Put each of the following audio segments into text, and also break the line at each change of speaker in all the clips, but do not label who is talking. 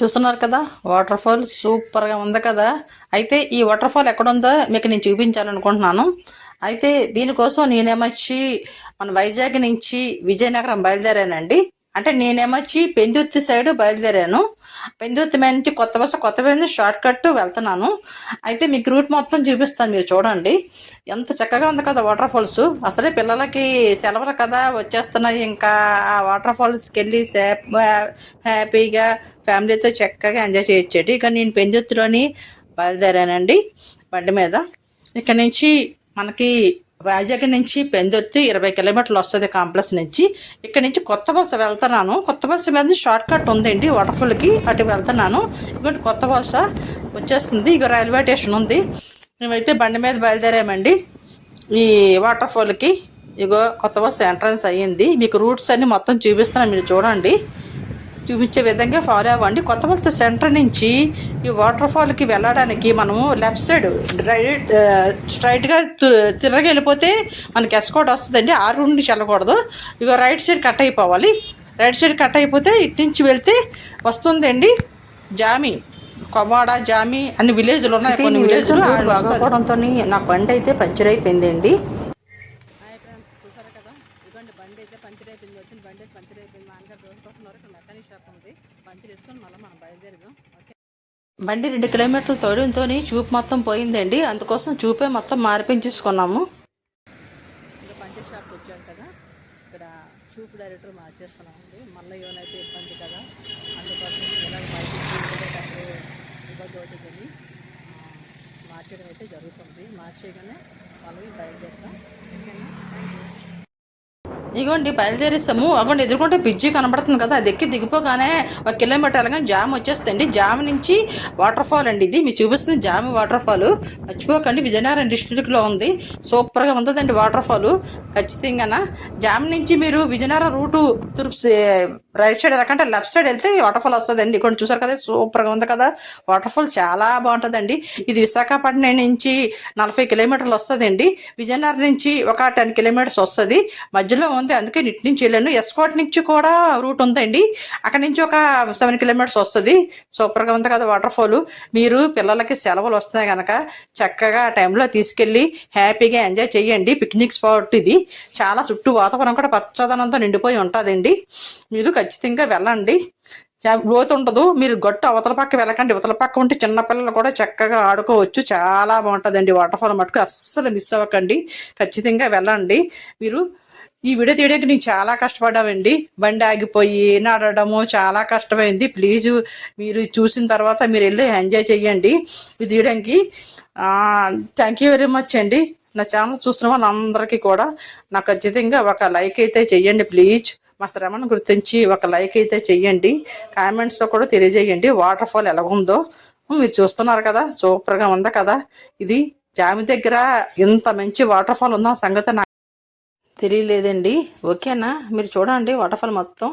చూస్తున్నారు కదా, water fall సూపర్గా ఉంది కదా. అయితే ఈ వాటర్ ఫాల్ ఎక్కడుందో మీకు నేను చూపించాలనుకుంటున్నాను. అయితే దీనికోసం నేనేమొచ్చి మన వైజాగ్ నుంచి విజయనగరం బయలుదేరానండి. అంటే నేనేమొచ్చి పెందుర్తి సైడ్ బయలుదేరాను. పెందుర్తి మీద నుంచి కొత్త మీద షార్ట్ కట్ వెళ్తున్నాను. అయితే మీకు రూట్ మొత్తం చూపిస్తాను, మీరు చూడండి. ఎంత చక్కగా ఉంది కదా వాటర్ ఫాల్స్. అసలే పిల్లలకి సెలవులు కదా వచ్చేస్తున్నాయి. ఇంకా ఆ వాటర్ ఫాల్స్కి వెళ్ళి హ్యాపీగా ఫ్యామిలీతో చక్కగా ఎంజాయ్ చేయొచ్చండి. ఇక నేను పెందుర్తిలోని బయలుదేరానండి బండి మీద. ఇక్కడ నుంచి మనకి వైజాగ్ నుంచి పెందుర్తి 20 కిలోమీటర్లు వస్తుంది కాంప్లెక్స్ నుంచి. ఇక్కడ నుంచి కొత్త బస్సు వెళ్తున్నాను. కొత్త బస్సు మీద షార్ట్ కట్ ఉందండి వాటర్ఫాల్కి, అటు వెళ్తున్నాను. ఇటువంటి కొత్త బస్సు వచ్చేస్తుంది. ఇక రైల్వే స్టేషన్ ఉంది. మేమైతే బండి మీద బయలుదేరామండి ఈ వాటర్ఫాల్కి. ఇగో కొత్త బస్సు ఎంట్రన్స్ అయ్యింది. మీకు రూట్స్ అన్ని మొత్తం చూపిస్తున్నాను, మీరు చూడండి. చూపించే విధంగా ఫాలో అవ్వండి. కొత్త బస్సు సెంటర్ నుంచి ఈ వాటర్ ఫాల్కి వెళ్ళడానికి మనము లెఫ్ట్ సైడ్ స్ట్రైట్గా తిరగ వెళ్ళిపోతే మనకి ఎస్కోట్ వస్తుందండి. ఆ రూట్ నుంచి వెళ్ళకూడదు. ఇక రైట్ సైడ్ కట్ అయిపోవాలి. రైట్ సైడ్ కట్ అయిపోతే ఇటు నుంచి వెళ్తే వస్తుందండి జామి, కొవ్వాడ, జామి అన్ని విలేజ్లు ఉన్నాయి. కొన్ని విలేజ్లు బాగోవడంతో నా బండి అయితే పంచర్ అయిపోయిందండి. ఇదిగోండి బండి అయితే పంచర్ అయిపోయింది. వచ్చిన బండి అయితే పంచర్ అయిపోయింది. మా నాన్నగారు రోజు కోసం వరకు మెకానిక్ షాప్ ఉంది. పంచర్ వేసుకొని మళ్ళీ మనం బయలుదేరాం. ఓకే, బండి 2 కిలోమీటర్ల తోడంతో చూపు మొత్తం పోయిందండి. అందుకోసం చూపే మొత్తం మార్పించేసుకున్నాము. ఇంకా పంచర్ షాప్కి వచ్చాడు కదా, ఇక్కడ చూపు డైరెక్టర్ మార్చేస్తున్నామండి. మళ్ళీ ఏమైతే ఇబ్బంది కదా, అందుకోసం ఇలా బయటకు ఇబ్బంది అవుతుందని మార్చడం అయితే జరుగుతుంది. మార్చేయగానే వాళ్ళకి బయలుదేరుతాం. ఓకేనా, థ్యాంక్ యూ. ఇగోండి బయలుదేరేసాము. అగోండి ఎదుర్కొంటే బ్రిడ్జి కనబడుతుంది కదా, అది ఎక్కి దిగిపోగానే 1 కిలోమీటర్ వెళ్ళగానే జామ్ వచ్చేస్తుంది. జామ్ నుంచి వాటర్ ఫాల్ అండి. ఇది మీకు చూపిస్తుంది జామ్ వాటర్ ఫాల్. మర్చిపోకండి, విజయనగరం డిస్ట్రిక్ట్లో ఉంది. సూపర్గా ఉంటుందండి వాటర్ ఫాల్ ఖచ్చితంగా. జామ్ నుంచి మీరు విజయనగరం రూటు రైట్ సైడ్ వెళ్ళకంటే లెఫ్ట్ సైడ్ వెళ్తే వాటర్ ఫాల్ వస్తుందండి. ఇక్కడ చూసారు కదా, సూపర్గా ఉంది కదా వాటర్ ఫాల్, చాలా బాగుంటుందండి. ఇది విశాఖపట్నం నుంచి 40 కిలోమీటర్లు వస్తుందండి. విజయనగరం నుంచి ఒక 10 కిలోమీటర్స్ వస్తుంది. మధ్యలో ఉంది, అందుకే ఇటు నుంచి వెళ్ళాను. ఎస్కోట్ నుంచి కూడా రూట్ ఉందండి. అక్కడ నుంచి ఒక 7 కిలోమీటర్స్ వస్తుంది. సూపర్గా ఉంది కదా వాటర్ ఫాల్. మీరు పిల్లలకి సెలవులు వస్తున్నాయి కనుక చక్కగా ఆ టైంలో తీసుకెళ్ళి హ్యాపీగా ఎంజాయ్ చేయండి. పిక్నిక్ స్పాట్ ఇది. చాలా చుట్టూ వాతావరణం కూడా పచ్చదనంతో నిండిపోయి ఉంటుందండి. మీరు ఖచ్చితంగా వెళ్ళండి. లోతు ఉండదు. మీరు గట్టు అవతల పక్క వెళ్ళకండి. అవతల పక్క ఉంటే చిన్నపిల్లలు కూడా చక్కగా ఆడుకోవచ్చు. చాలా బాగుంటుందండి వాటర్ ఫాల్ మటుకు. అస్సలు మిస్ అవ్వకండి, ఖచ్చితంగా వెళ్ళండి. మీరు ఈ వీడియో తీయడానికి నేను చాలా కష్టపడ్డామండి. బండి ఆగిపోయి నడవడము చాలా కష్టమైంది. ప్లీజ్ మీరు చూసిన తర్వాత మీరు వెళ్ళి ఎంజాయ్ చేయండి ఇది తీయడానికి. థ్యాంక్ యూ వెరీ మచ్ అండి. నా ఛానల్ చూసిన వాళ్ళందరికీ కూడా నాకు ఖచ్చితంగా ఒక లైక్ అయితే చెయ్యండి ప్లీజ్. మా శ్రమను గుర్తించి ఒక లైక్ అయితే చెయ్యండి. కామెంట్స్లో కూడా తెలియజేయండి వాటర్ ఫాల్ ఎలాగుందో. మీరు చూస్తున్నారు కదా, సూపర్గా ఉంది కదా. ఇది జామి దగ్గర ఇంత మంచి వాటర్ ఫాల్ ఉందో సంగతి నాకు తెలియలేదండి. ఓకేనా, మీరు చూడండి వాటర్ ఫాల్ మొత్తం.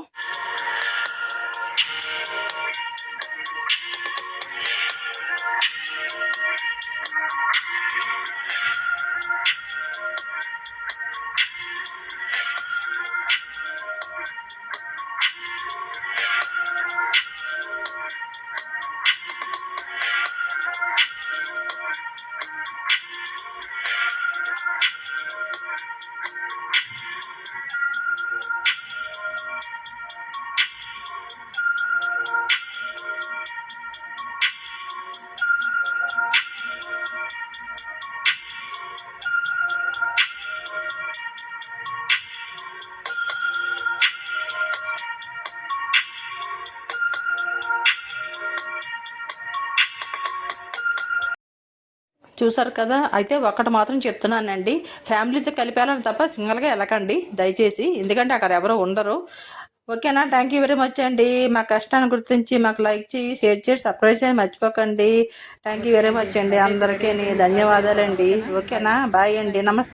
చూసారు కదా. అయితే ఒకటి మాత్రం చెప్తున్నానండి, ఫ్యామిలీతో కలిపి వెళ్ళాలి తప్ప సింగిల్గా వెళ్ళకండి దయచేసి, ఎందుకంటే అక్కడ ఎవరు ఉండరు. ఓకేనా, థ్యాంక్ యూ వెరీ మచ్ అండి. మా కష్టాన్ని గుర్తించి మాకు లైక్ చేయి, షేర్ చేసి, సబ్స్క్రైబ్ చేసి మర్చిపోకండి. థ్యాంక్ యూ వెరీ మచ్ అండి. అందరికీ ధన్యవాదాలండి. ఓకేనా, బాయ్ అండి, నమస్తే.